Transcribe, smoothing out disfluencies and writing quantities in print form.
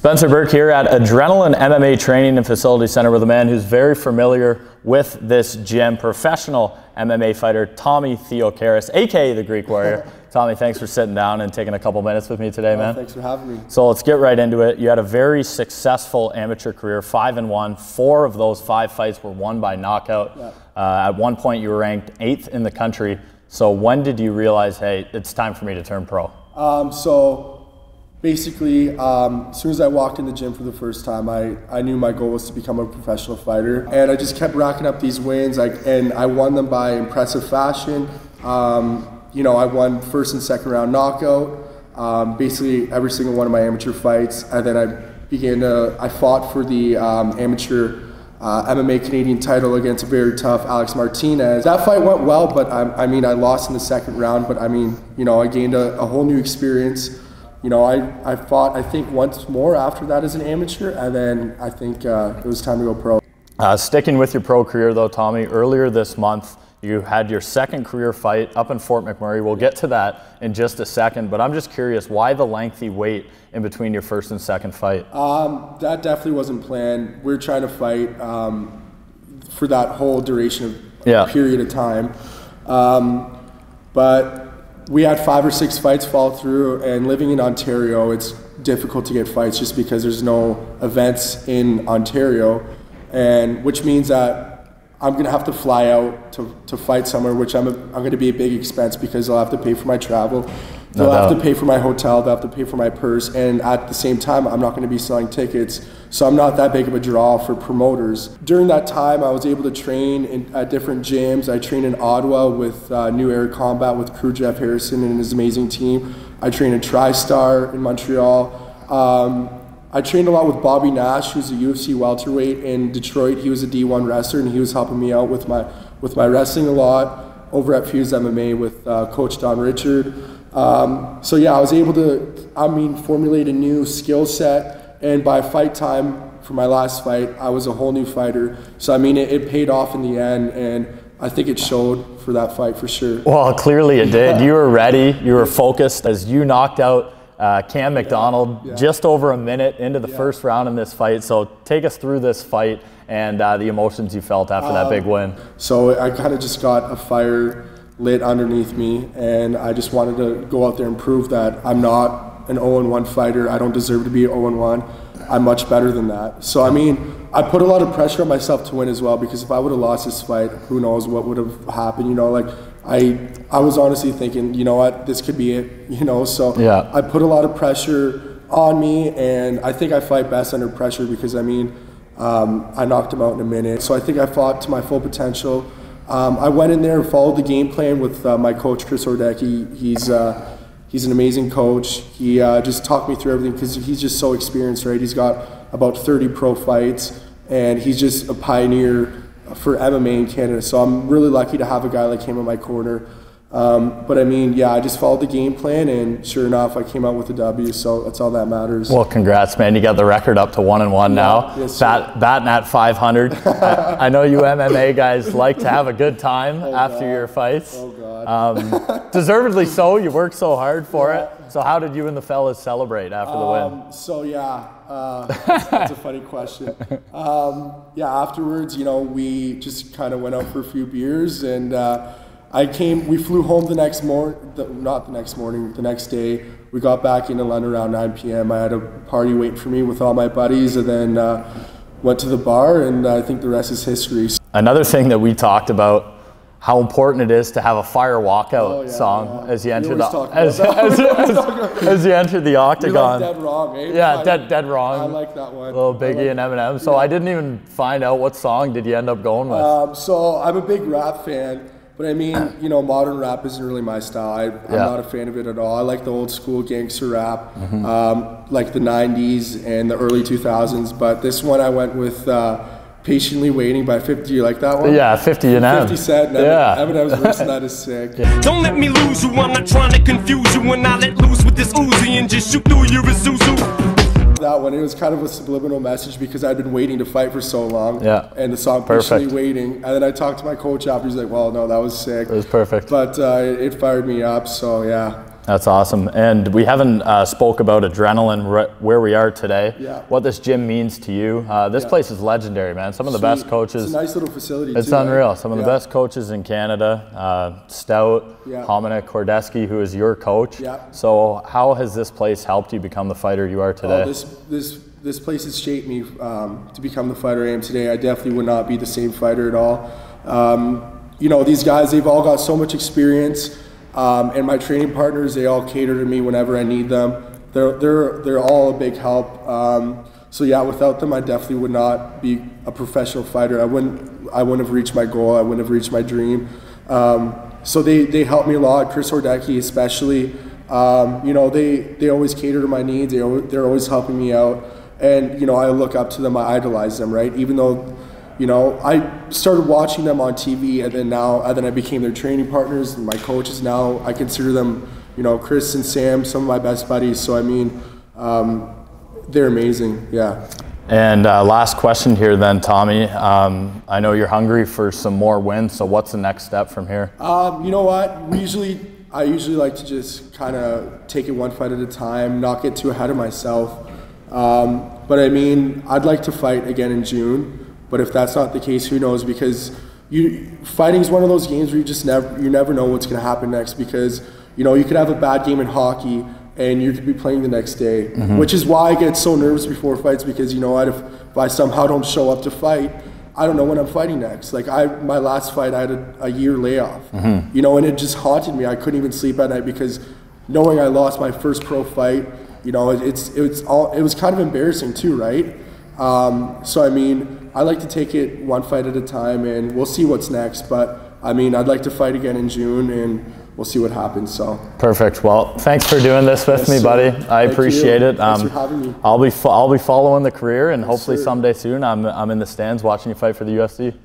Spencer Berk here at Adrenaline MMA Training and Facility Center with a man who's very familiar with this gym, professional MMA fighter Tommy Theocharis, aka the Greek Warrior. Tommy, thanks for sitting down and taking a couple minutes with me today, man. Thanks for having me. So let's get right into it. You had a very successful amateur career, 5-1. 4 of those 5 fights were won by knockout. Yeah. At one point, you were ranked 8th in the country. So when did you realize, hey, it's time for me to turn pro? Basically, as soon as I walked in the gym for the first time, I knew my goal was to become a professional fighter. And I just kept racking up these wins, and I won them by impressive fashion. You know, I won first and second round knockout, basically every single one of my amateur fights. And then I fought for the amateur MMA Canadian title against a very tough Alex Martinez. That fight went well, but I mean, I lost in the second round, but I mean, you know, I gained a whole new experience. You know, I fought, I think, once more after that as an amateur, and then I think it was time to go pro. Sticking with your pro career though, Tommy, earlier this month, you had your second career fight up in Fort McMurray. We'll get to that in just a second, but I'm just curious, why the lengthy wait in between your first and second fight? That definitely wasn't planned. We were trying to fight for that whole duration of period of time. But we had 5 or 6 fights fall through, and living in Ontario, it's difficult to get fights just because there's no events in Ontario, and which means that I'm gonna have to fly out to fight somewhere, which I'm gonna be a big expense because I'll have to pay for my travel, they'll have to pay for my hotel, they'll have to pay for my purse, and at the same time, I'm not gonna be selling tickets, so I'm not that big of a draw for promoters. During that time, I was able to train at different gyms. I trained in Ottawa with New Air Combat with crew Jeff Harrison and his amazing team. I trained in TriStar in Montreal. I trained a lot with Bobby Nash, who's a UFC welterweight in Detroit. He was a D1 wrestler, and he was helping me out with my wrestling a lot over at Fuse MMA with Coach Don Richard. So yeah, I was able to, formulate a new skill set, and by fight time for my last fight, I was a whole new fighter. So I mean, it paid off in the end, and I think it showed for that fight for sure. Well, clearly it did. You were ready, you were focused as you knocked out Cam McDonald just over a minute into the first round in this fight. So take us through this fight and the emotions you felt after that big win. So I kind of just got a fire lit underneath me, and I just wanted to go out there and prove that I'm not an 0-1 fighter. I don't deserve to be 0-1. I'm much better than that. So I mean, I put a lot of pressure on myself to win as well, because if I would have lost this fight, who knows what would have happened, you know, like I was honestly thinking, you know what, this could be it, you know, so I put a lot of pressure on me, and I think I fight best under pressure because, I mean, I knocked him out in a minute. So I think I fought to my full potential. I went in there and followed the game plan with my coach, Chris Ordecki. He's an amazing coach. He just talked me through everything because he's just so experienced, right? He's got about 30 pro fights, and he's just a pioneer for MMA in Canada. So I'm really lucky to have a guy like him in my corner. But I mean, yeah, I just followed the game plan, and sure enough, I came out with a W, so that's all that matters. Well, congrats, man. You got the record up to 1-1 now. Yes, batting at 500. I know you MMA guys like to have a good time after your fights. Oh, God. Deservedly so. You worked so hard for it. So how did you and the fellas celebrate after the win? So yeah, that's a funny question. Yeah, afterwards, you know, we just kind of went out for a few beers, and we flew home the next day. We got back into London around 9 p.m. I had a party waiting for me with all my buddies, and then went to the bar, and I think the rest is history. Another thing that we talked about, how important it is to have a fire walkout song as you enter as you enter the octagon. You're like Dead Wrong, eh? Yeah, dead wrong. I like that one. Little Biggie and Eminem. So I didn't even find out what song did you end up going with. So I'm a big rap fan, but I mean, you know, modern rap isn't really my style. I'm not a fan of it at all. I like the old school gangster rap, like the 90s and the early 2000s. But this one I went with Patiently Waiting by 50. You like that one? Yeah, 50 and 50 Cent. Eminem's verse on that is sick. Don't let me lose you, I'm not trying to confuse you. When I let loose with this Uzi and just shoot through your Isuzu. That one, it was kind of a subliminal message because I'd been waiting to fight for so long. Yeah. And the song Patiently Waiting. And then I talked to my coach after, he's like, well, no, that was sick. It was perfect. But it fired me up, so yeah. That's awesome. And we haven't spoke about Adrenaline, where we are today. Yeah. What this gym means to you. This place is legendary, man. Some of the best coaches. It's a nice little facility. It's too, unreal. Right? Some of the best coaches in Canada. Stout, Hominick, Kordeski, who is your coach. Yeah. So how has this place helped you become the fighter you are today? This place has shaped me to become the fighter I am today. I definitely would not be the same fighter at all. You know, these guys, they've all got so much experience. And my training partners, they all cater to me whenever I need them. They're all a big help. So yeah, without them, I definitely would not be a professional fighter. I wouldn't have reached my goal. I wouldn't have reached my dream. So they help me a lot. Chris Hordecki especially. You know, they always cater to my needs. They're always helping me out. And you know, I look up to them. I idolize them, right? Even though, you know, I started watching them on TV, and then I became their training partners and my coaches. Now I consider them, you know, Chris and Sam, some of my best buddies. So I mean, they're amazing. Yeah. And last question here then, Tommy. I know you're hungry for some more wins. So what's the next step from here? You know what? I usually like to just kind of take it one fight at a time, not get too ahead of myself. But I mean, I'd like to fight again in June. But if that's not the case, who knows? Because fighting is one of those games where you never know what's going to happen next. Because you know, you could have a bad game in hockey and you could be playing the next day, which is why I get so nervous before fights. Because you know what, if I somehow don't show up to fight, I don't know when I'm fighting next. Like my last fight, I had a year layoff. You know, and it just haunted me. I couldn't even sleep at night because knowing I lost my first pro fight, you know, it was kind of embarrassing too, right? So I mean, I like to take it one fight at a time, and we'll see what's next. But I mean, I'd like to fight again in June, and we'll see what happens. So perfect. Well, thanks for doing this with me, buddy. I appreciate it. Thanks for having me. I'll be following the career, and hopefully someday soon I'm in the stands watching you fight for the UFC.